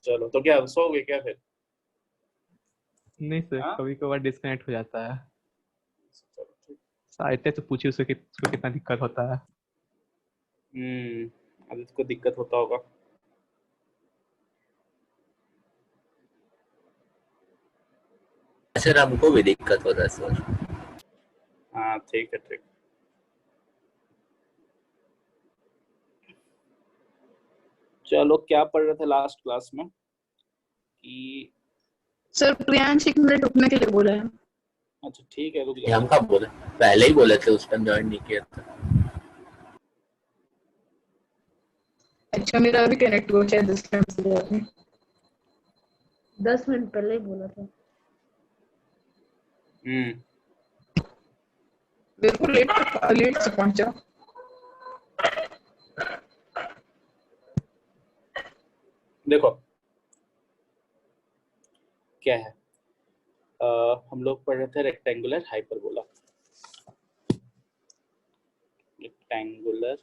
चलो तो क्या सो गए क्या फिर? नहीं सर, हाँ? कभी कभार डिस्कनेक्ट हो जाता है। चलो ठीक। आदित्य से पूछिए उसको कितना दिक्कत होता है। आदित्य को दिक्कत होता होगा। सर हमको भी दिक्कत होता है सर। हाँ ठीक है ठीक। चलो क्या पढ़ रहे थे लास्ट क्लास में कि सर प्रियांश 1 मिनट रुकने के लिए बोला है। अच्छा ठीक है रुक ये जाओ। हम कब बोले? पहले ही बोले थे, उस टाइम ज्वाइन नहीं किया था। अच्छा मेरा अभी कनेक्ट हुआ शायद इस टाइम से 10 मिनट पहले ही बोला था। बिल्कुल लेट से पहुंचा। देखो क्या है, हम लोग पढ़ रहे थे रेक्टेंगुलर हाइपरबोला। रेक्टेंगुलर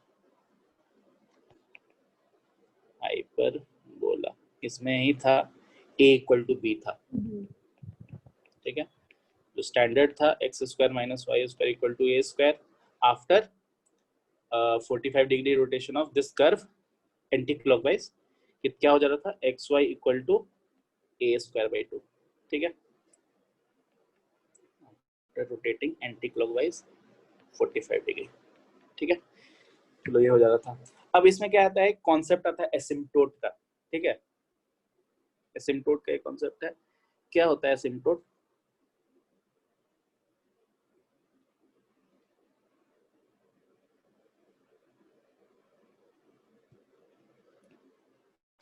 हाइपरबोला, इसमें ही था a इक्वल टू बी था, ठीक है। जो स्टैंडर्ड था X square minus Y square equal to A square after 45 degree rotation of this curve anti clockwise, क्या हो जा रहा था X Y equal to A square by 2, ठीक है। रोटेटिंग एंटी क्लॉकवाइज 45 डिग्री, ठीक है। तो ये हो जा रहा था। अब इसमें क्या आता है, कॉन्सेप्ट आता है एसिम्पटोट का, ठीक है। एसिम्पटोट का एक कॉन्सेप्ट है। क्या होता है एसिम्पटोट?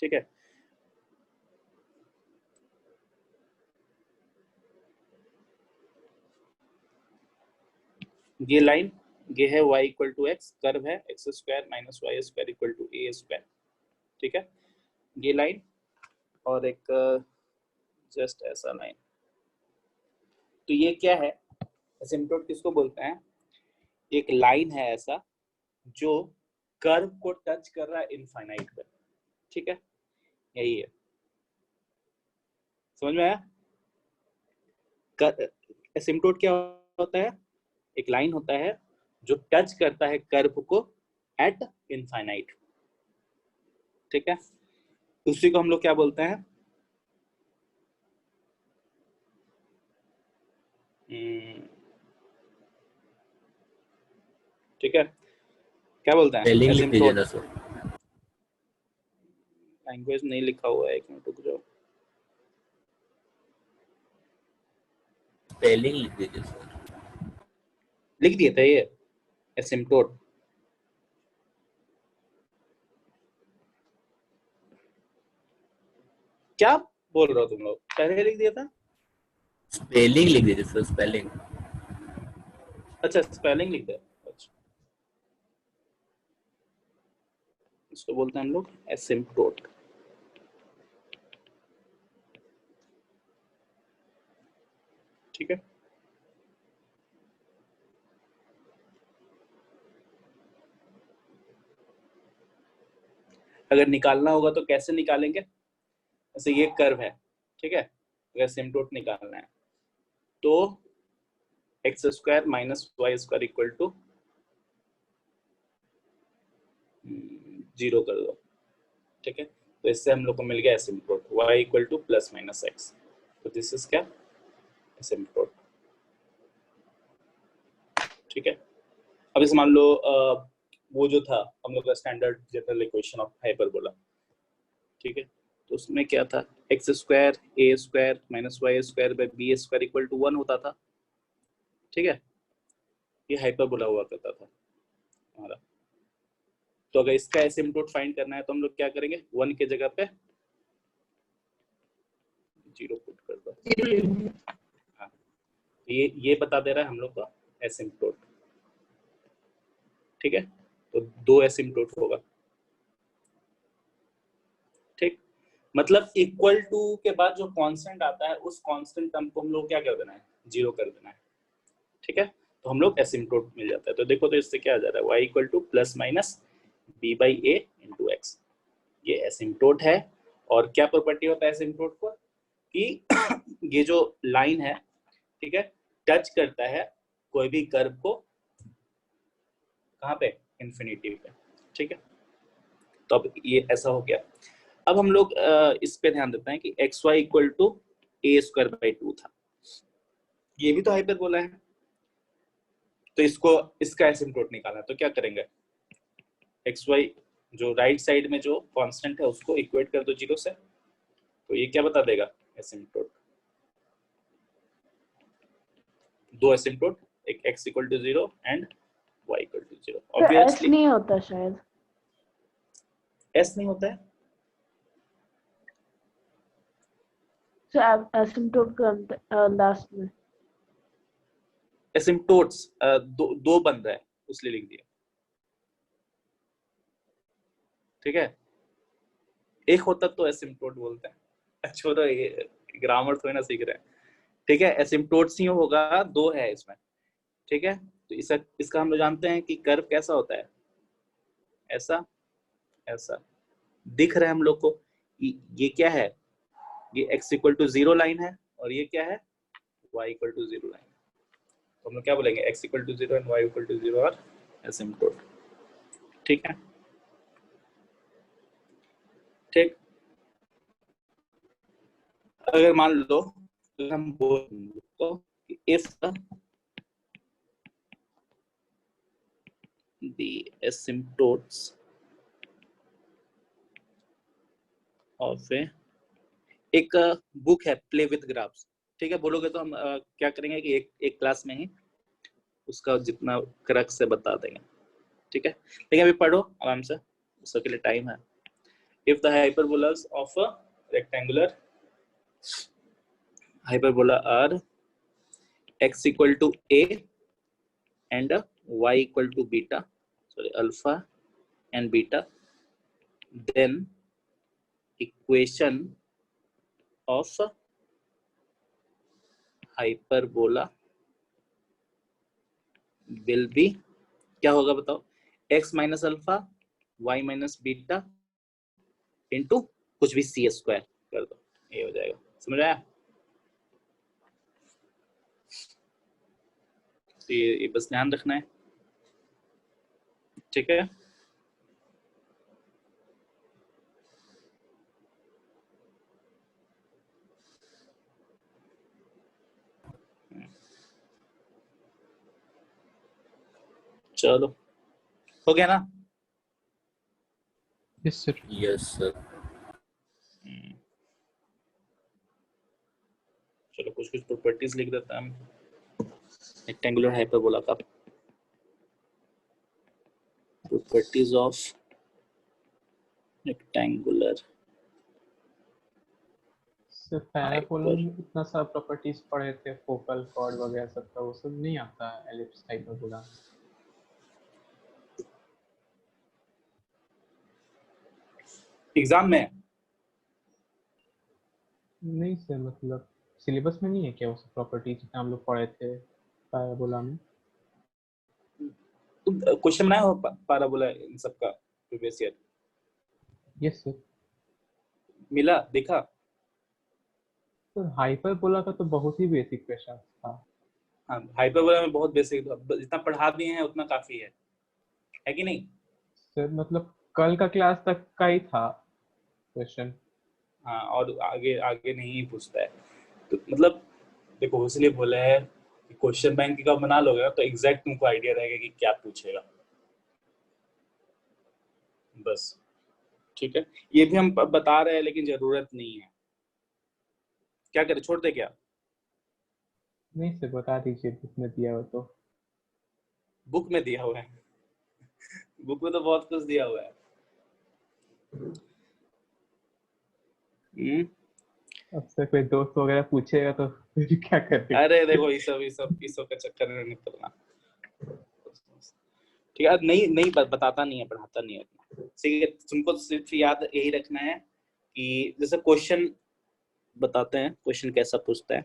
ठीक है, ये लाइन ये है y equal to x, curve है x square minus Y square equal to A square, ठीक है। ये लाइन और एक जस्ट ऐसा लाइन, तो ये क्या है, एसिम्पटोट किसको बोलते हैं? एक लाइन है ऐसा जो कर्व को टच कर रहा है इनफाइनाइट पे, ठीक है। यही है, समझ में आया? एसिम्पटोट क्या होता है? एक लाइन होता है जो टच करता है कर्व को एट इनफाइनाइट, ठीक है। उसी को हम लोग क्या बोलते हैं? ठीक है, क्या बोलते हैं? स्पेलिंग लिख दीजिए ना सर। लैंग्वेज नहीं लिखा हुआ है, एक मिनट रुक जाओ। स्पेलिंग लिख दीजिए सर। लिख दिए थे ये एसिम्पटोट। क्या बोल रहे हो तुम लोग? पहले लिख दिया था। स्पेलिंग लिख दीजिए सर, स्पेलिंग। अच्छा स्पेलिंग लिख दे। अच्छा, इसको बोलते हैं हम लोग एसिम्पटोट। ठीक है, अगर निकालना होगा तो कैसे निकालेंगे? जैसे ये कर्व है, ठीक है, अगर एसिम्पटोट निकालना है तो X square minus Y square equal to 0 कर दो, ठीक है। तो इससे हम लोग को मिल गया एसिम्पटोट y equal two plus minus x. तो दिस इज क्या? एसिम्पटोट, ठीक है। अब इसे मान लो वो जो था हम लोग का standard general equation of hyperbola, ठीक है। तो उसमें क्या था, X square A square minus Y square by B square equal to 1 होता था, ठीक है। ये हाइपरबोला हुआ करता था हमारा। तो अगर इसका एसिम्पटोट फाइंड करना है तो हम लोग क्या करेंगे, 1 के जगह पे 0 पुट कर दो। हाँ, ये बता दे रहा है हम लोग का एसिम्पटोट, ठीक है। तो 2 एसिम्पटोट होगा, ठीक। मतलब इक्वल टू के बाद जो कांस्टेंट आता है उस कांस्टेंट टर्म को हम लोग क्या कर देना है, 0 कर देना है, ठीक है। तो हम लोग एसिम्पटोट मिल जाता है। तो देखो तो इससे क्या आ जा रहा है, y equal two plus minus b by A into x. ये एसिम्पटोट है। और क्या प्रॉपर्टी होता है एसिम्पटोट को कि ये जो लाइन है, ठीक है, टच करता है कोई भी कर्व को कहाँ पे, इन्फिनिटी पे, ठीक है। तो अब ये ऐसा हो गया। अब हम लोग इस पे ध्यान देते हैं कि X Y equal to A square by 2 था, ये भी तो हाइपरबोला है, तो इसको इसका एसिम्पटोट निकालना, तो क्या करेंगे, एक्स वाई जो राइट साइड में जो कांस्टेंट है उसको इक्वेट कर दो 0 से, तो ये क्या बता देगा एसिम्पटोट, दो एसिम्पटोट, एक x equal to 0 and y equal to 0। तो एस ऑब्वियसली नहीं होता शायद, s नहीं होता है, तो एसिम्पटोट का लास्ट में एसिम्पटोट्स दो बन रहा है इसलिए लिख दिया, ठीक है। एक होता तो एसिम्पटोट बोलते हैं, छोड़ो ये ग्रामर थोड़ी ना सीख रहे हैं, ठीक है। एसिम्पटोट्स ही होगा, दो है इसमें, ठीक है। तो इसका हम लोग जानते हैं कि कर्व कैसा होता है, ऐसा ऐसा दिख रहा है हम लोग को। ये क्या है, ये x इक्वल टू 0 लाइन है और ये क्या है y इक्वल टू 0 लाइन। तो हम लोग क्या बोलेंगे, x equal to 0 and y equal to 0 और एसिम्पटोट, ठीक है, ठीक। अगर मान लो तो हम बोल तो if the asymptotes of एक बुक है प्ले विथ ग्राफ्स, ठीक है, बोलोगे तो हम क्या करेंगे कि एक क्लास में ही उसका जितना क्रक्स से बता देंगे, ठीक है। लेकिन अभी पढ़ो आराम से, उसके लिए टाइम है। If the hyperbolas of a rectangular hyperbola are x equal to a and y equal to beta, sorry, alpha and beta, then equation of hyperbola will be क्या होगा बताओ, x minus alpha y minus beta into कुछ भी c square कर दो, ये हो जाएगा, समझ आया। तो ये बस ध्यान रखना है, ठीक है। चलो हो गया ना, यस सर। Yes sir. चलो कुछ कुछ प्रॉपर्टीज लिख देते हैं हम रेक्टेंगुलर हाइपरबोला का। Properties of rectangular sir parabola में इतना सा प्रॉपर्टीज पढ़े थे, फोकल कॉर्ड वगैरह सब का, वो सब नहीं आता एलिप्स हाइपरबोला। एग्जाम में नहीं सर, मतलब सिलेबस में नहीं है क्या वो सब प्रॉपर्टीज जितना हम लोग पढ़े थे पैराबोला में? तुम क्वेश्चन बनाए हो पैराबोला इन सब का प्रीवियस ईयर? Yes sir. मिला, देखा? सर हाइपरबोला का तो बहुत ही बेसिक क्वेश्चन था। हाँ, हाइपरबोला में बहुत बेसिक, जितना पढ़ा दिए हैं उतना काफी है कि नहीं? सर मतलब कल का क्लास तक का ही था क्वेश्चन। हाँ, और आगे आगे नहीं पूछता है, तो मतलब देखो इसलिए बोला है कि क्वेश्चन बैंक का बना लोगे ना तो एग्जैक्ट तुमको आइडिया रहेगा कि क्या पूछेगा, बस, ठीक है। ये भी हम बता रहे हैं लेकिन जरूरत नहीं है, क्या करें, छोड़ दे क्या? नहीं सर, बता दीजिए बुक में दिया हो तो। बुक में दिया हुआ है बुक में तो बहुत कुछ दिया हुआ है। अब सर कोई दोस्त वगैरह पूछेगा तो फिर क्या करेंगे? अरे देखो ये सब का चक्कर में नहीं पड़ना, ठीक है। नहीं नहीं बताता नहीं है, पढ़ाता नहीं है इतना, ठीक है। तुमको सिर्फ याद यही रखना है कि जैसे क्वेश्चन बताते हैं, क्वेश्चन कैसा पूछता है,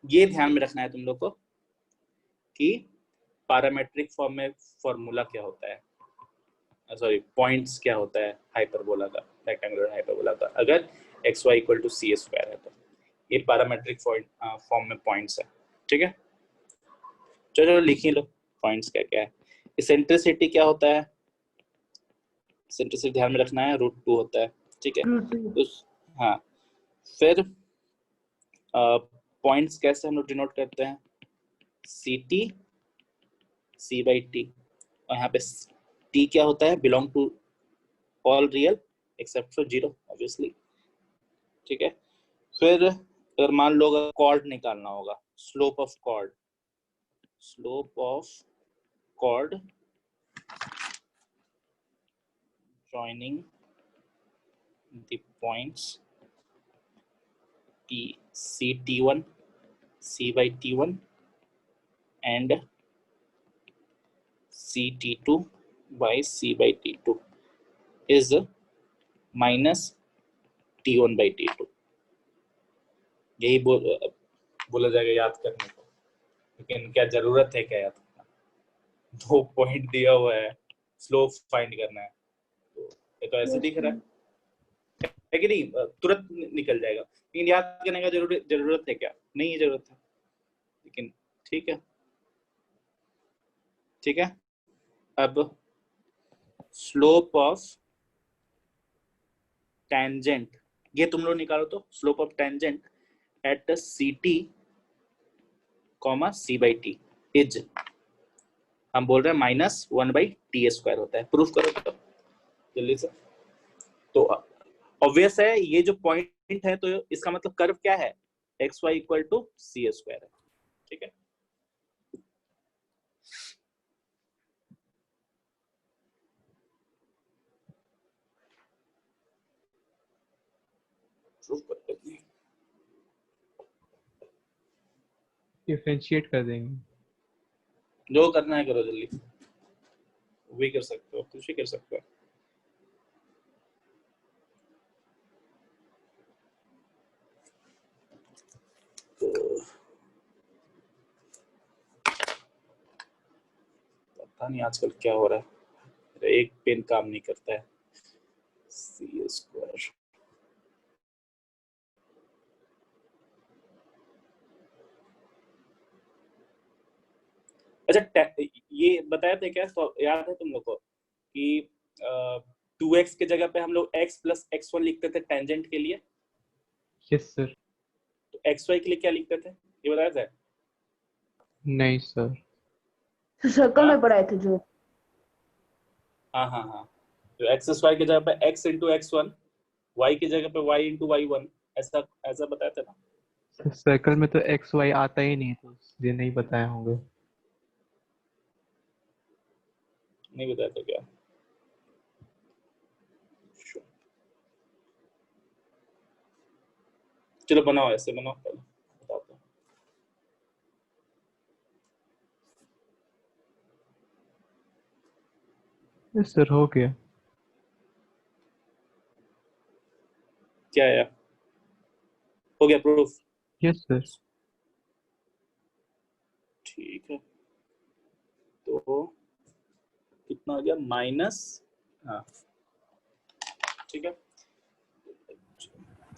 ये ध्यान में रखना है तुम लोग को कि पैरामेट्रिक फॉर्म में फॉर्मूला क्या होता है, सॉरी पॉइंट्स क्या होता है हाइपरबोला का, रेक्टेंगुलर हाइपरबोला का, अगर X Y equal to C square है तो ये पैरामेट्रिक फॉर्म में पॉइंट्स है। ठीक है, चलो लिख ही लो पॉइंट्स क्या क्या है। इसेंट्रिसिटी क्या होता है, इसेंट्रिसिटी ध्यान में रखना है, √2 होता है। ठीक है, तो हाँ, फिर पॉइंट्स कैसे हम लोग डिनोट करते हैं, C T C by T, और यहाँ पे टी क्या होता है, belong to all real except for 0 obviously. ठीक है, फिर अगर मान लो अगर कॉर्ड निकालना होगा, slope of chord, slope of chord joining the points T C T1 C by T1 and C T2 by C by T2 is minus T1 by T2। यही बोला जाएगा याद करने को, लेकिन क्या जरूरत है क्या याद करना, 2 पॉइंट दिया हुआ है, स्लोप फाइंड करना है, तो ये तो ऐसे दिख रहा है कि नहीं, तुरंत निकल जाएगा, लेकिन याद करने का जरूरत है क्या, नहीं है जरूरत है, लेकिन ठीक है। ठीक है, अब स्लोप ऑफ टेंजेंट, ये तुम लोग निकालो तो, slope of tangent at C T comma C by T is, हम बोल रहे हैं -1/t² होता है, प्रूफ करो तो जल्दी से। तो ऑब्वियस है ये जो पॉइंट है, तो इसका मतलब कर्व क्या है, X Y equal to C square है। ठीक है, प्रूफ करते हैं, डिफरेंशिएट कर देंगे। जो करना है करो जल्दी, वो भी कर सकते हो, कुछ भी कर सकते हो। तो पता नहीं आजकल क्या हो रहा है, एक पेन काम नहीं करता है, सी स्क्वायर। अच्छा, ये बताया था क्या, तो याद है तुम लोग को कि 2x के जगह पे हम लोग x + x1 लिखते थे टेंजेंट के लिए, यस सर। तो xy के लिए क्या लिखते थे, ये बताया था? नहीं सर। सर्कल में पढ़ाए थे जो। हाँ हाँ हाँ, तो x y के जगह पे x × x1, y की जगह पे y × y1, ऐसा ऐसा बताया था ना। सर्कल में तो एक्स वाई आता ही नहीं, तो इसलिए नहीं बताए होंगे। नहीं बताया था क्या, चलो बनाओ, ऐसे बनाओ, पहले बताता हूँ। यस सर, हो गया। क्या है, हो गया प्रूफ? Yes sir. ठीक है, तो कितना हो गया, माइनस, हाँ ठीक है,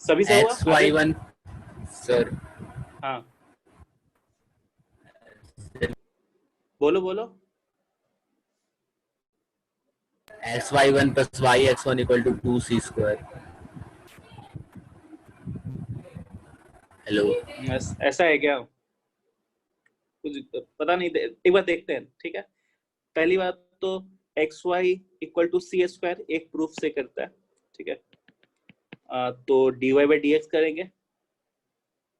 सभी से हुआ xy1 सर, हाँ बोलो बोलो। xy1 + yx1 = 2c²। हेलो, ऐसा है क्या, कुछ पता नहीं, एक बार देखते हैं। ठीक है, पहली बात तो xy = c² एक प्रूफ से करता है। ठीक है, तो dy/dx करेंगे,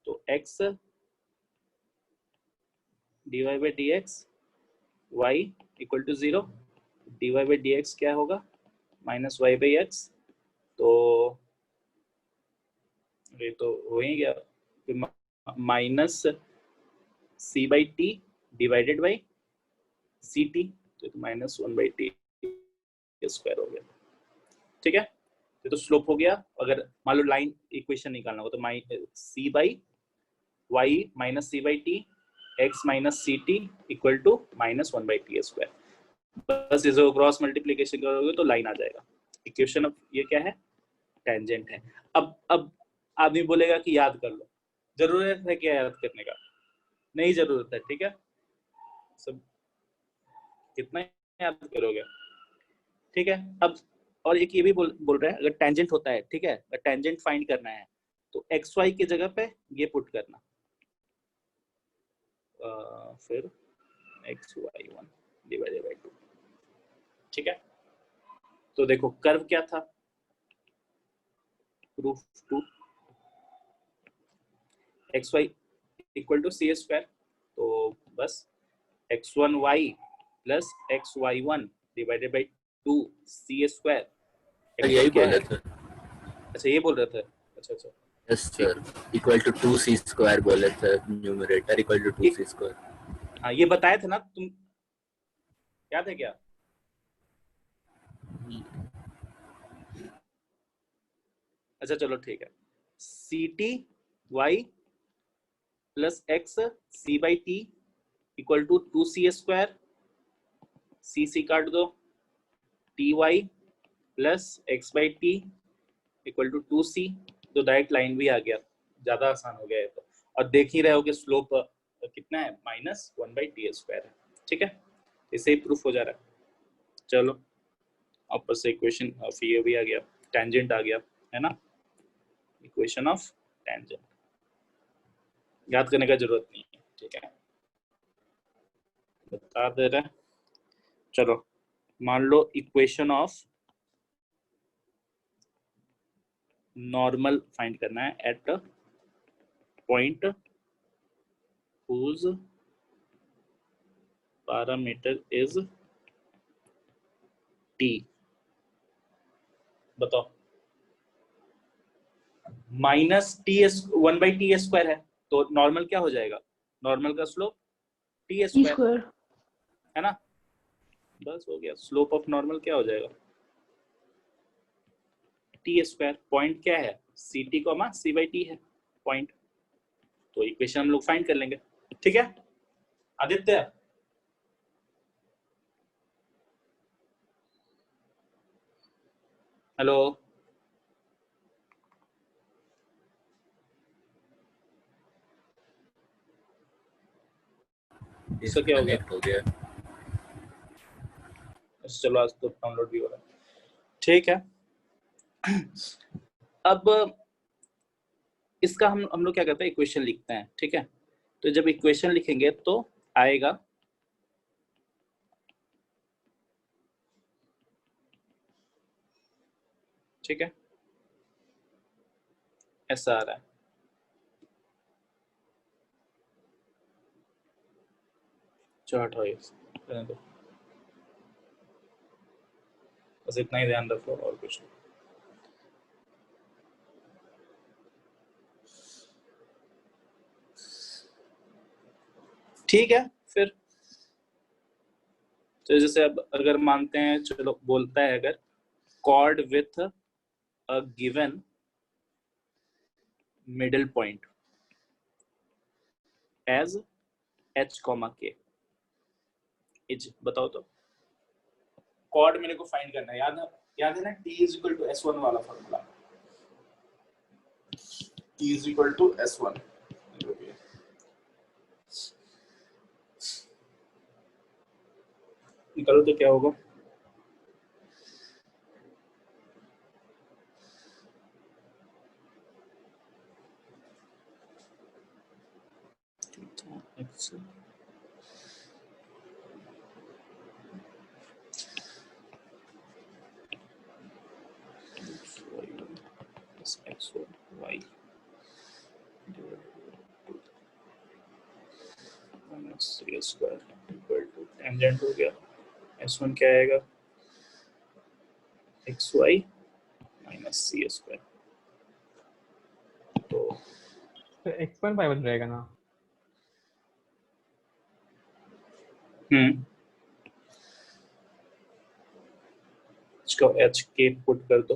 तो x dy/dx y = 0, dy/dx क्या होगा, -y/x, तो ये तो हो ही गया, minus c/t divided by ct, तो -1/t² हो गया। ठीक है, तो स्लोप हो गया। अगर मान लो लाइन इक्वेशन निकालना हो तो c/y - c/t x - ct = -1/t²। बस इसको क्रॉस मल्टीप्लीकेशन करोगे तो लाइन आ जाएगा। इक्वेशन ऑफ ये क्या है, टेंजेंट है। अब आदमी बोलेगा कि याद कर लो, जरूरत है क्या याद करने का? नहीं जरूरत है, ठीक है। सब कितना याद करोगे, ठीक है। अब और एक ये भी बोल रहा है, अगर टेंजेंट होता है, ठीक है, अगर टेंजेंट फाइंड करना है तो एक्स वाई की जगह पे ये पुट करना, फिर एक्स वाई 1 डिवाइडेड बाई 2, ठीक है। तो देखो कर्व क्या था, proof 2, X Y equal to C square, तो बस x1y plus xy1 divided by 2 C square. यही बोले थे। अच्छा ये बोल रहे थे, अच्छा अच्छा yes sir, equal to 2c square बोले थे, numerator equal to 2c square. हाँ ये बताए थे ना तुम, याद है क्या? अच्छा चलो ठीक है, सी t y plus x c by t equal to 2c square, c काट दो, t y plus x by t equal to 2c, तो डायरेक्ट लाइन भी आ गया, ज्यादा आसान हो गया है। तो और देख ही रहे हो कि स्लोप कितना है, -1/t² है, ठीक है। इससे ही प्रूफ हो जा रहा है। चलो वापस से इक्वेशन ऑफ ये भी आ गया, टेंजेंट आ गया है ना, इक्वेशन ऑफ टेंजेंट याद करने का जरूरत नहीं है, ठीक है, बता दे रहे हैं। चलो मान लो इक्वेशन ऑफ नॉर्मल फाइंड करना है at point whose parameter is t, बताओ। -1/t² है, तो नॉर्मल क्या हो जाएगा, नॉर्मल का slope t T square square. है ना, बस हो गया। स्लोप ऑफ नॉर्मल क्या हो जाएगा, t स्क्वायर। पॉइंट क्या है, सी T comma C by T है पॉइंट, तो इक्वेशन हम लोग फाइंड कर लेंगे, ठीक है। आदित्य हेलो, इसका क्या हो गया? हो गया। चलो आज तो डाउनलोड भी हो रहा है, ठीक है। अब इसका हम लोग क्या करते हैं, इक्वेशन लिखते हैं, ठीक है। तो जब इक्वेशन लिखेंगे तो आएगा ठीक है, ऐसा आ रहा है। चलो हटाओ ये, रहने दो, बस इतना ही ध्यान रखो और कुछ नहीं। ठीक है फिर, तो जैसे अब अगर मानते हैं, चलो बोलता है अगर chord with a given middle point as h, k is, बताओ तो chord मेरे को फाइंड करना है, याद है ना, t = s1 वाला फॉर्मूला, t = s1, निकालो तो क्या होगा, x y c square equal to tangent हो गया, s1 क्या आएगा, xy - c स्क्वायर, तो x1 बन रहेगा ना। इसको h k पुट कर दो,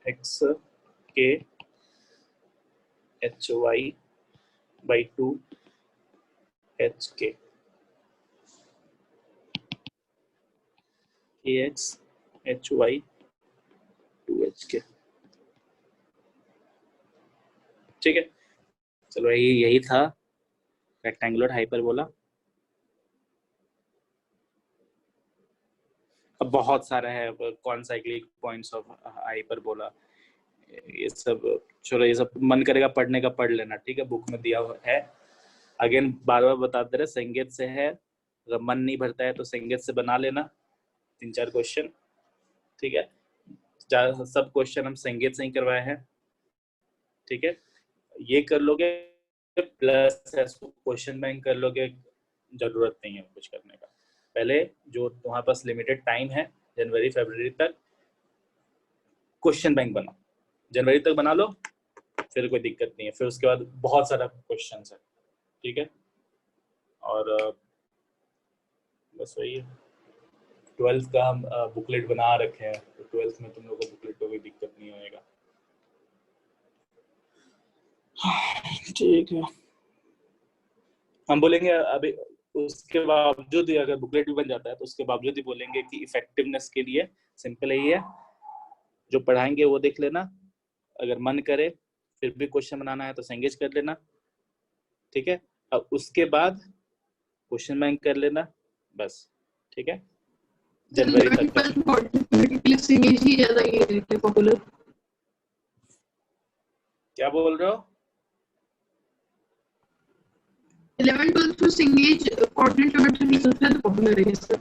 x k hy by 2 h k, ax hy 2hk। ठीक है, चलो यही था रेक्टेंगुलर हाइपरबोला। अब बहुत सारा है, कॉन्साइक्लिक पॉइंट्स ऑफ हाइपरबोला, ये सब चलो, ये सब मन करेगा पढ़ने का पढ़ लेना, ठीक है, बुक में दिया हुआ है। अगेन बार बार बताते रहे, संगीत से है, अगर मन नहीं भरता है तो संगीत से बना लेना 3-4 क्वेश्चन, ठीक है। सब क्वेश्चन हम संगीत से ही करवाए हैं, ठीक है। ये कर लोगे प्लस क्वेश्चन बैंक कर लोगे, जरूरत नहीं है कुछ करने का। पहले जो तुम्हारे पास लिमिटेड टाइम है जनवरी फरवरी तक, क्वेश्चन बैंक बनाओ, जनवरी तक बना लो, फिर कोई दिक्कत नहीं है। फिर उसके बाद बहुत सारा क्वेश्चन है, ठीक है। और बस वही है, 12th का हम बुकलेट बना रखे हैं, तो 12th में तुम लोगों को बुकलेट को कोई दिक्कत नहीं होएगा, ठीक है। हम बोलेंगे अभी उसके बावजूद ही, अगर बुकलेट भी बन जाता है तो उसके बावजूद ही बोलेंगे कि इफेक्टिवनेस के लिए सिंपल यही है, जो पढ़ाएंगे वो देख लेना, अगर मन करे फिर भी क्वेश्चन बनाना है तो संगेज कर लेना, ठीक है। अब उसके बाद क्वेश्चन बैंक कर लेना, बस, ठीक है। जनवरी तक पॉपुलर। क्या बोल रहे हो? 11th-12th में सिंगेज कोऑर्डिनेट ज्योमेट्री सबसे पॉपुलर है सर।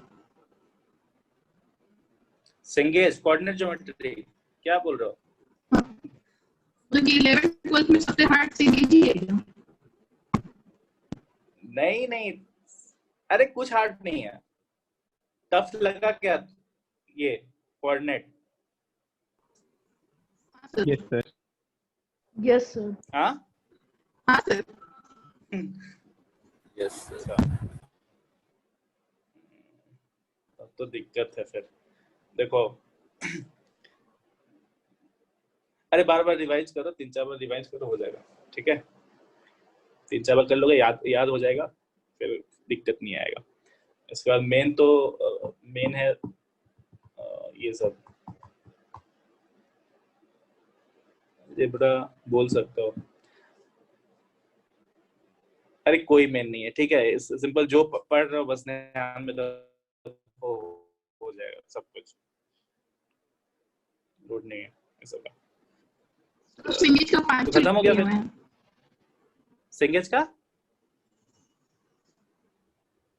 संगेज कोऑर्डिनेट ज्योमेट्री क्या बोल रहे हो? मतलब कि 11th-12th में सबसे हार्ड सिंगेज ही है। नहीं, अरे कुछ हार्ड नहीं है, टफ लगा क्या ये coordinate? Yes sir. Yes sir. हाँ सर। यस तो दिक्कत है फिर, देखो अरे बार बार रिवाइज करो, 3-4 बार रिवाइज करो, हो जाएगा, ठीक है। 3-4 बार कर लोगे, याद हो जाएगा, फिर दिक्कत नहीं आएगा। इसके बाद मेन है ये सब, ये बड़ा बोल सकते हो, अरे कोई मेन नहीं है, ठीक है। सिंपल जो पढ़ रहे हो बस ध्यान में हो जाएगा सब कुछ, लोड नहीं है ये सब। तो सिंगेज का 5 तो खत्म हो गया फिर सिंगेज का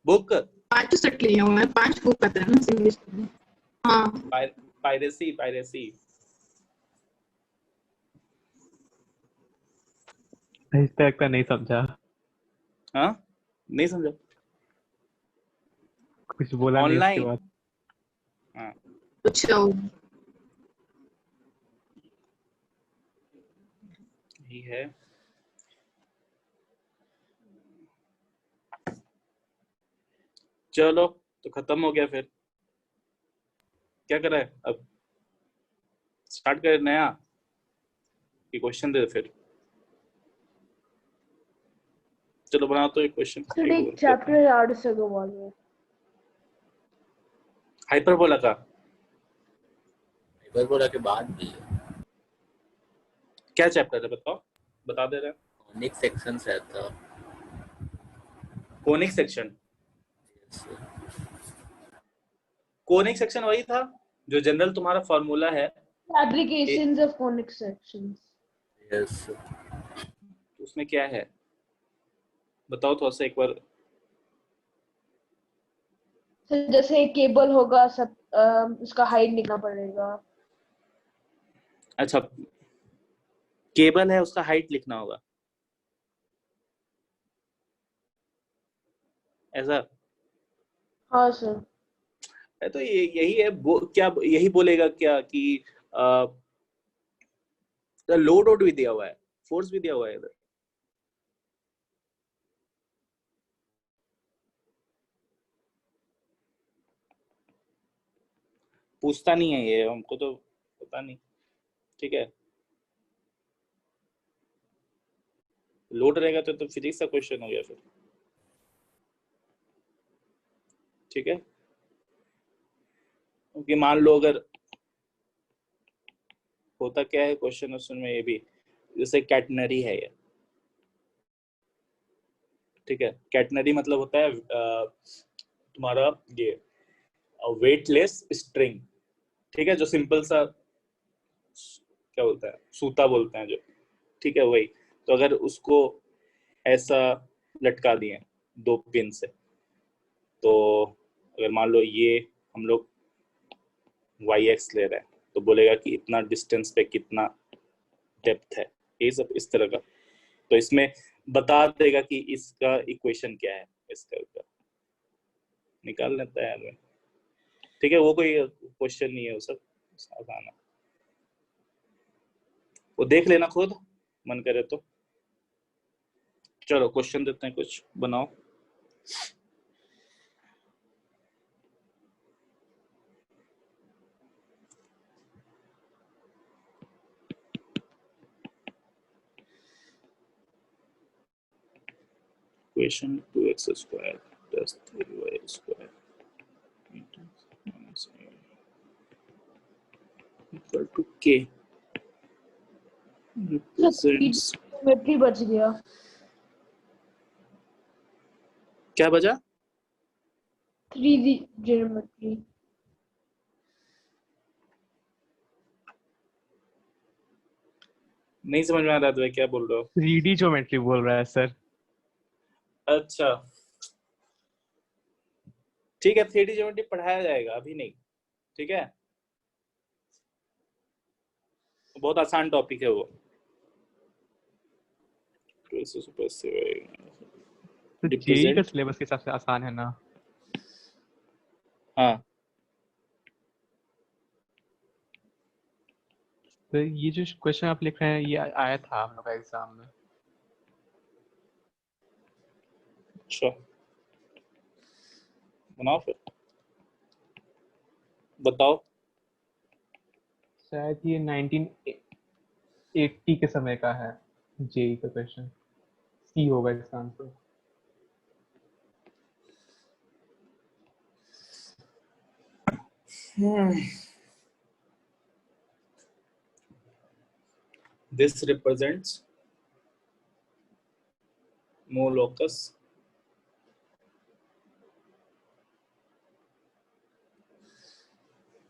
बुक, 5 सेट लिए हुए हैं, 5 बुक आता है ना सिंगेज। हाँ पायरेसी इस तक का नहीं समझा। हाँ नहीं समझा, कुछ बोला नहीं उसके ऑनलाइन। बाद। हाँ अच्छा यही है। चलो तो खत्म हो गया, फिर क्या करा है अब, स्टार्ट करें नया कि क्वेश्चन दे फिर? चलो बना तो एक क्वेश्चन, एक चैप्टर याद से बोल रहे हाइपरबोला का। हाइपरबोला के बाद भी क्या चैप्टर है बताओ, बता दे रहे हैं। कॉनिक सेक्शंस रहता। कोनिक सेक्शन, कोनिक सेक्शन वही था जो जनरल तुम्हारा फॉर्मूला है, फैब्रिकेशंस ऑफ कोनिक सेक्शंस। यस उसमें क्या है बताओ थोड़ा सा एक बार। जैसे एक केबल होगा, सब उसका हाइट लिखना पड़ेगा। अच्छा केबल है, उसका हाइट लिखना होगा, ऐसा? हाँ सर। तो यही है, क्या यही बोलेगा क्या कि लोड भी दिया हुआ है, फोर्स भी दिया हुआ है इधर। पूछता नहीं है ये, हमको तो पता नहीं, ठीक है। लोड रहेगा तो फिजिक्स का क्वेश्चन हो गया फिर, ठीक है। क्योंकि मान लो अगर होता क्या है क्वेश्चन में ये भी, जैसे कैटनरी है ये, ठीक है, कैटनरी मतलब होता है तुम्हारा ये वेटलेस स्ट्रिंग, ठीक है, जो सिंपल सा क्या बोलता है, सूता बोलते हैं जो, ठीक है वही। तो अगर उसको ऐसा लटका दिए 2 पिन से, तो अगर मान लो ये हम लोग YX ले रहे हैं, तो बोलेगा कि इतना डिस्टेंस पे कितना डेप्थ है, ये सब इस तरह का। तो इसमें बता देगा कि इसका इक्वेशन क्या है, इसका निकाल लेता है आदमी, ठीक है। वो कोई क्वेश्चन नहीं है, वो सब आसान है, वो देख लेना खुद मन करे तो। चलो क्वेश्चन देते हैं, कुछ बनाओ। Equation 2x square plus 3y square equal to k represents, geometry बच गया। क्या बजा? 3D geometry. नहीं समझ में आ रहा था क्या बोल रहे हो? 3D ज्योमेट्री बोल रहा है सर। अच्छा ठीक है, 3D ज्योमेट्री पढ़ाया जाएगा, अभी नहीं, ठीक है, बहुत आसान टॉपिक है वो। तो जेई का सिलेबस के हिसाब से आसान है ना? हाँ तो ये जो क्वेश्चन आप लिख रहे हैं ये आया था हम लोग का एग्जाम में। अच्छा बनाओ फिर, बताओ। शायद ये 1980 के समय का है जेई का क्वेश्चन, सी होगा इसका answer. This represents no locus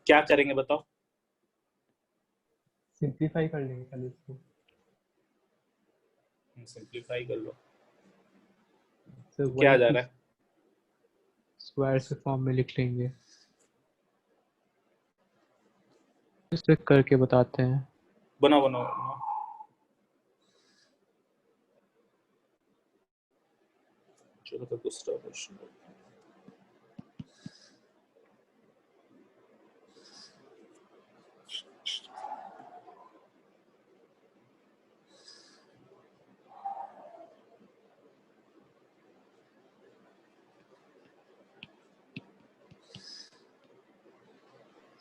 क्या करेंगे बताओ? सिंपलीफाई कर लेंगे खाली इसको। सिंपलीफाई कर लो। तो क्या आ जा रहा है? स्क्वायर के फॉर्म में लिख लेंगे। इसे करके बताते हैं। बनाओ बनाओ बनाओ। चलो तो दूसरा क्वेश्चन।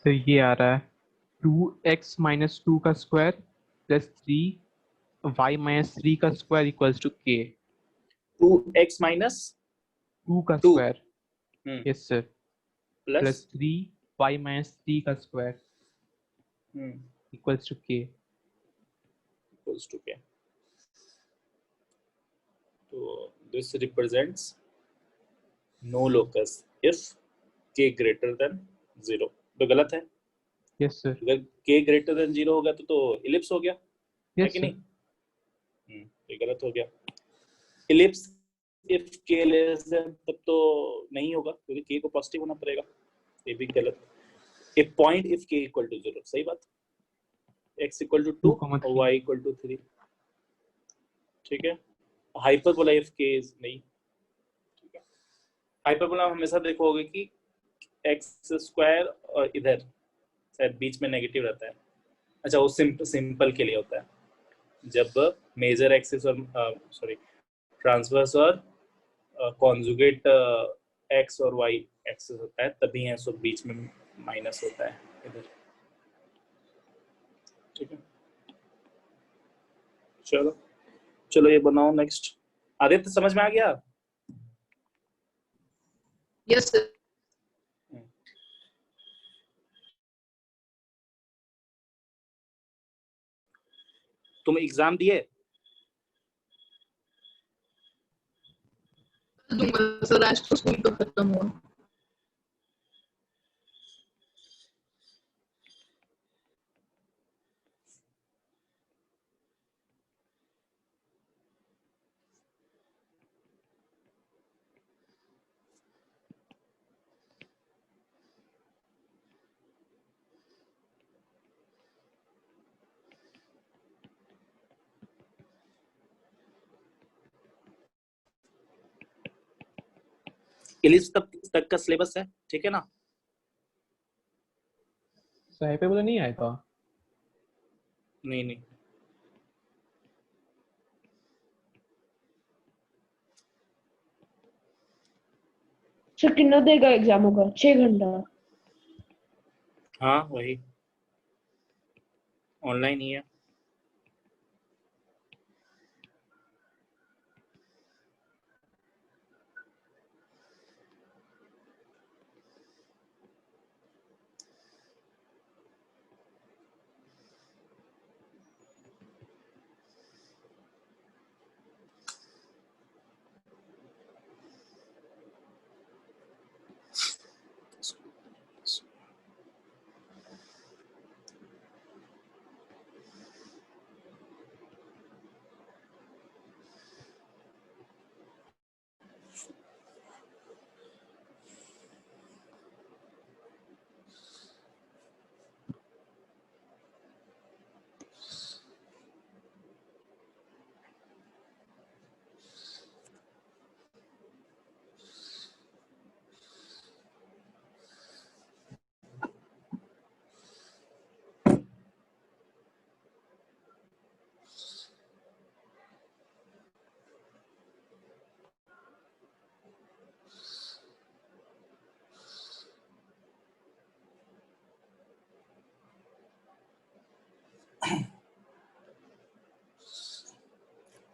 तो ये आ रहा है 2x माइनस 2 का स्क्वायर प्लस 3y माइनस 3 का square equals to k। 2x minus 2 का 2 square, yes sir, plus plus 3y minus 3 का square equals to k। Equals to क्या? तो this represents no locus if k greater than 0। तो गलत है। Yes sir. अगर k greater than 0 होगा तो इलिप्स हो गया, है यस कि सर। नहीं? ये गलत हो गया। Ellipse if k less than तब तो नहीं होगा, क्योंकि k को पॉजिटिव होना पड़ेगा, ये भी गलत। A point if k equal to 0, सही बात। x इक्वल टू 2 और y इक्वल टू 3, ठीक है। हाइपरबोला इफ k इज नहीं, ठीक है। हाइपरबोला हमेशा देखोगे कि x स्क्वायर और इधर शायद बीच में नेगेटिव रहता है। अच्छा वो सिंपल के लिए होता है, जब मेजर एक्सिस और सॉरी ट्रांसवर्स और कॉन्जुगेट x और y एक्सिस होता है, तभी है सो बीच में माइनस होता है इधर, ठीक है। चलो चलो ये बनाओ नेक्स्ट। आदित्य समझ में आ गया? Yes sir. तुम एग्जाम दिए? दूंगा सर, आज तो स्कूल तो खत्म हुआ। इलिप्स तक का सिलेबस है, ठीक है ना? सही पे बोला नहीं आया था। नहीं नहीं, सर कितना देर का एग्जाम होगा? 6 घंटा? हाँ वही, ऑनलाइन ही है।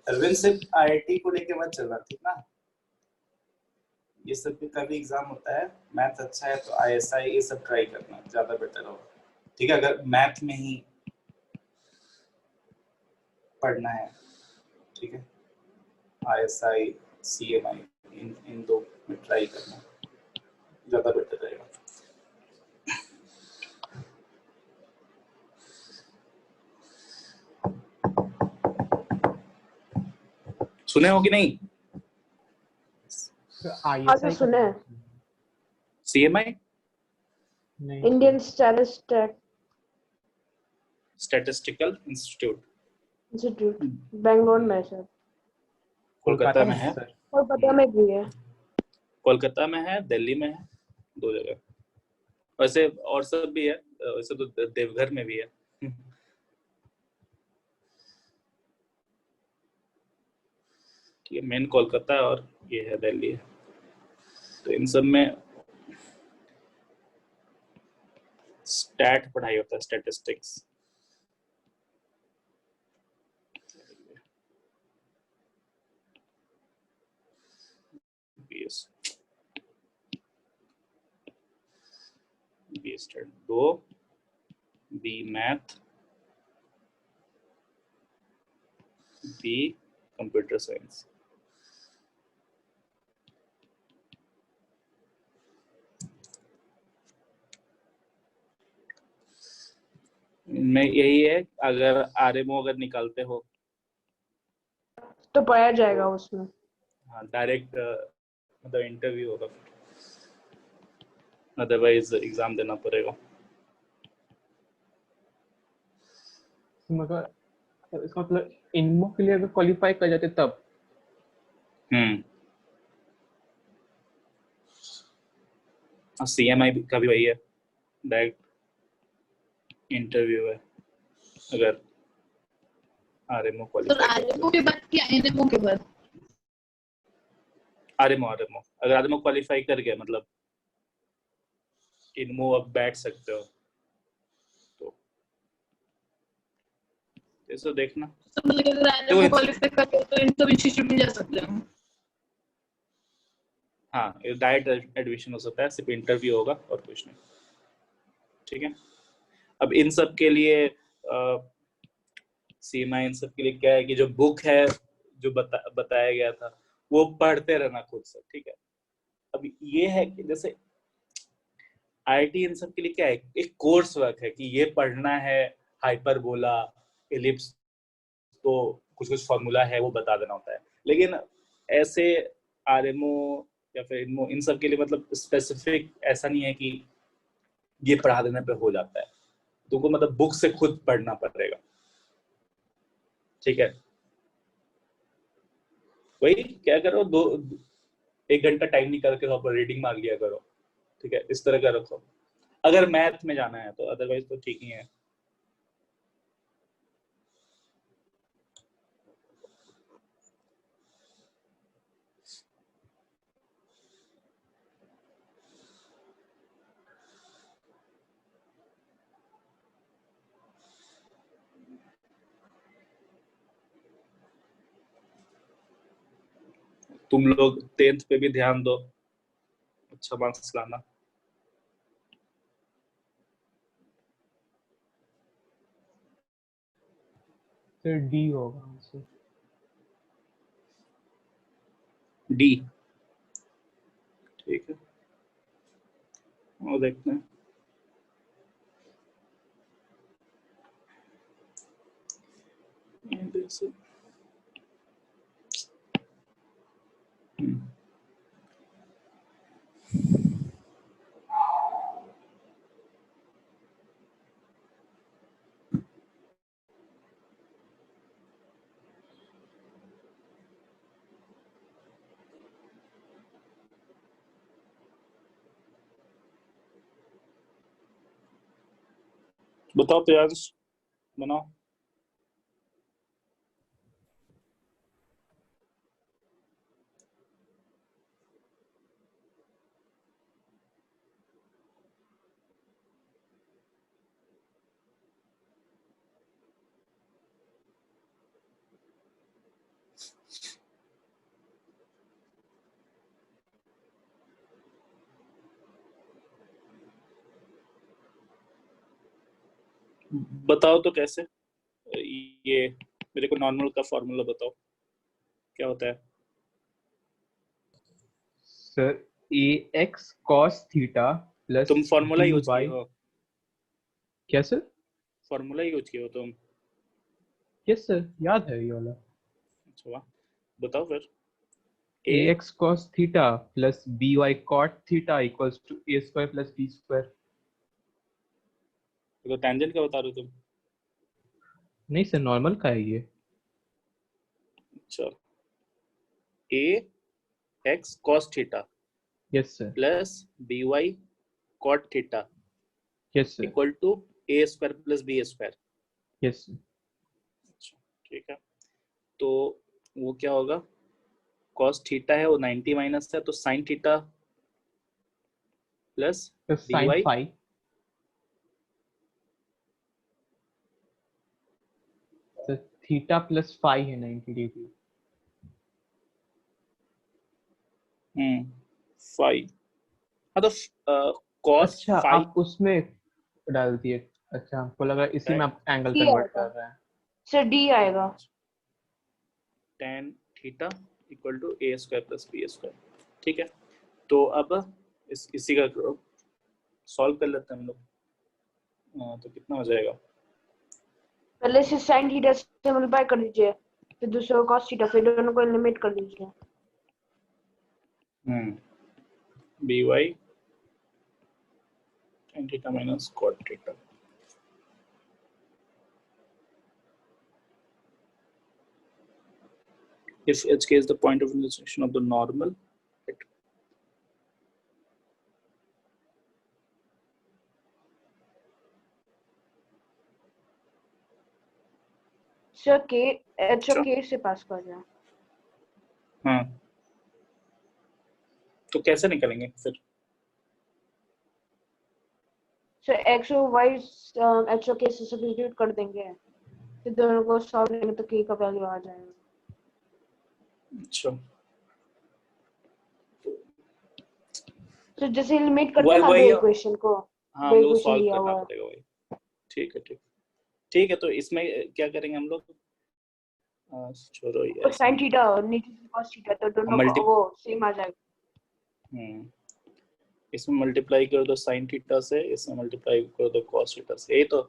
अरविंद सिर्फ आईआईटी को लेके मत चलना, ठीक ना? ये सब का भी एग्जाम होता है, मैथ अच्छा है तो आईएसआई ये सब ट्राई करना, ज्यादा बेटर होगा, ठीक है? अगर मैथ में ही पढ़ना है, ठीक है? आईएसआई, सीएमआई, इन दो में ट्राई करना, ज्यादा बेटर रहेगा। सुने हो कि नहीं? हाँ सर सुने हैं। सीएमआई नहीं Indian statistical institute, institute Bangalore में है सर, कोलकाता में है, सर। और पता में भी है। कोलकाता में है, दिल्ली में है, दो जगह। वैसे और सब भी है, वैसे तो देवघर में भी है। ठीक है, मेन कोलकाता है और ये है दिल्ली है। तो इन सब में स्टैट पढ़ाई होता है, statistics. BS B stat 2, B math, B computer science. में यही है, अगर आरएमओ अगर निकालते हो तो पाया जाएगा उसमें। हाँ, डायरेक्ट मतलब इंटरव्यू होगा, अदरवाइज एग्जाम देना पड़ेगा। मगर इसका मतलब इनमो के लिए अगर क्वालिफाई कर जाते तब। सीएमआई का भी वही है, डायरेक्ट इंटरव्यू है अगर आरएमओ सर क्वालिफाई आरएमओ के बाद क्या एनएमओ के बाद? आरएमओ अगर आरएमओ क्वालिफाई कर गया मतलब इनमो अब बैठ सकते हो, तो ऐसा देखना। सर मतलब अगर आरएमओ क्वालिफाई करते हो तो इन सब इंस्टीट्यूट में जा सकते हैं। हाँ, डायरेक्ट एडमिशन हो सकता है, सिर्फ इंटरव्यू होगा और कुछ नहीं, ठीक है? अब इन सब के लिए सीमा, इन सब के लिए क्या है कि जो बुक है, जो बताया गया था वो पढ़ते रहना खुद से, ठीक है। अब ये है कि जैसे आईआईटी इन सब के लिए क्या है, एक कोर्स वर्क है कि ये पढ़ना है, हाइपरबोला, एलिप्स, तो कुछ कुछ फॉर्मूला है वो बता देना होता है। लेकिन ऐसे आरएमओ या फिर इनमो, इन सब के लिए मतलब स्पेसिफिक ऐसा नहीं है कि ये पढ़ा देने पे हो जाता है, तुमको मतलब बुक से खुद पढ़ना पड़ेगा, ठीक है। वही क्या करो, 1 घंटा टाइम निकाल के तो रीडिंग मार लिया करो, ठीक है, इस तरह का रखो अगर मैथ में जाना है तो, अदरवाइज तो ठीक ही है। तुम लोग 10th पे भी ध्यान दो, अच्छा मार्क्स लाना। सर डी होगा आंसर। डी, ठीक है, और देखते हैं। बताओ प्रियांश, बनाओ। बताओ तो कैसे, ये मेरे को नॉर्मल का फॉर्मूला बताओ क्या होता है। Sir ax cos theta plus तुम फॉर्मूला यूज by, किए हो, क्या सर? फॉर्मूला यूज किए हो तुम? यस सर, याद है ये वाला। अच्छा वाह, बताओ फिर। ax cos theta plus by cot theta equals to a square plus b square. तो टेंजेंट का बता रहे हो तुम? नहीं सर, नॉर्मल का है ये। अच्छा, a x cos theta yes sir. Plus b y cot theta yes sir. Equal to A square plus B square. Yes sir. अच्छा, ठीक है, तो वो क्या होगा, कॉस थीटा है वो 90 माइनस है, तो sine theta plus D sine Y, phi. Sir theta plus phi है 90 डिग्री। फाइव, हाँ तो कॉस अच्छा, फाइव आप उसमें डाल दिए। अच्छा, हमको लगा इसी में आप एंगल डी कन्वर्ट आएगा कर रहे हैं। सर, डी आएगा। Tan theta equal to A square plus B square, ठीक है। तो अब इसी का सॉल्व कर लेते हैं हम लोग। तो कितना हो जाएगा, पहले से साइन थीटा से मल्टीप्लाई कर दीजिए, फिर दूसरे को cos थीटा, फिर दोनों को एलिमिनेट कर दीजिए। B Y tan theta minus cot theta, if hk is the point of intersection of the normal, right? Sir के एच और के से पास कर दिया। हाँ, तो कैसे निकलेंगे फिर? सर एक्स और वाई एच और के से सब्स्टिट्यूट कर देंगे, फिर दोनों को सॉल्व करेंगे तो के का वैल्यू आ जाएगा। अच्छा, तो जैसे लिमिट करते वही हैं ना दो वही, इक्वेशन को, हाँ दो हम लोग इक्वेशन सॉल्व दिया करना हुआ है। पड़ेगा वही, ठीक है ठीक। ठीक है, तो इसमें क्या करेंगे हम लोग, छोड़ो और ये sin थीटा और नीचे से cos थीटा, तो दोनों मल्टी को वो सेम आ जाएगा। इसमें मल्टीप्लाई कर दो sin थीटा से, इसमें मल्टीप्लाई कर दो cos थीटा से, यही तो।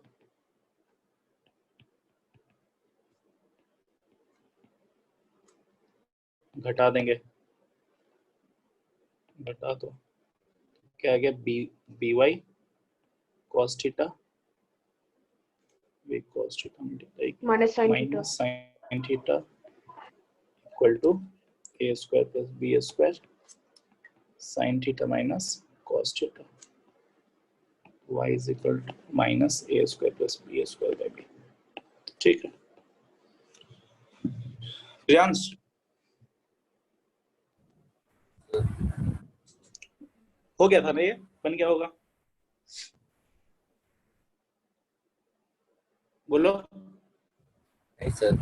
घटा देंगे, घटा दो, क्या आ गया, B Y cos theta V cos theta multiply minus sin theta minus sin theta equal to a square plus B square sin theta minus cos theta y is equal to minus a square plus B square by B. ठीक है प्रियांश, हो गया था ना, ये बन गया होगा, बोलो। नहीं सर।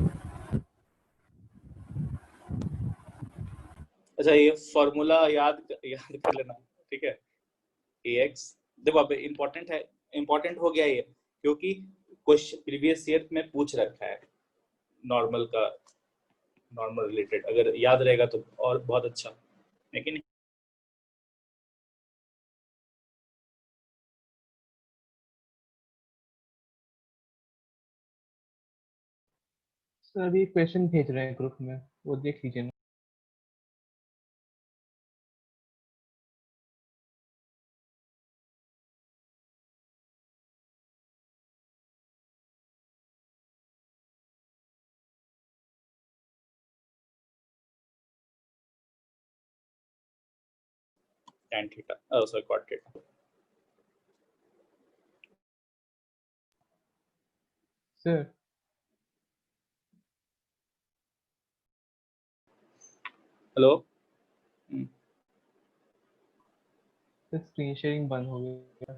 अच्छा, ये फॉर्मूला याद कर लेना, ठीक है। ax देखो अब इम्पोर्टेंट है, इम्पोर्टेंट हो गया ये, क्योंकि क्वेश्चन प्रीवियस ईयर में पूछ रखा है नॉर्मल का, नॉर्मल रिलेटेड, अगर याद रहेगा तो और बहुत अच्छा है कि नहीं। सर अभी क्वेश्चन भेज रहे हैं ग्रुप में, वो देख लीजिए ना। tan theta sorry cot theta. Sir hello, screen sharing बंद हो गई है।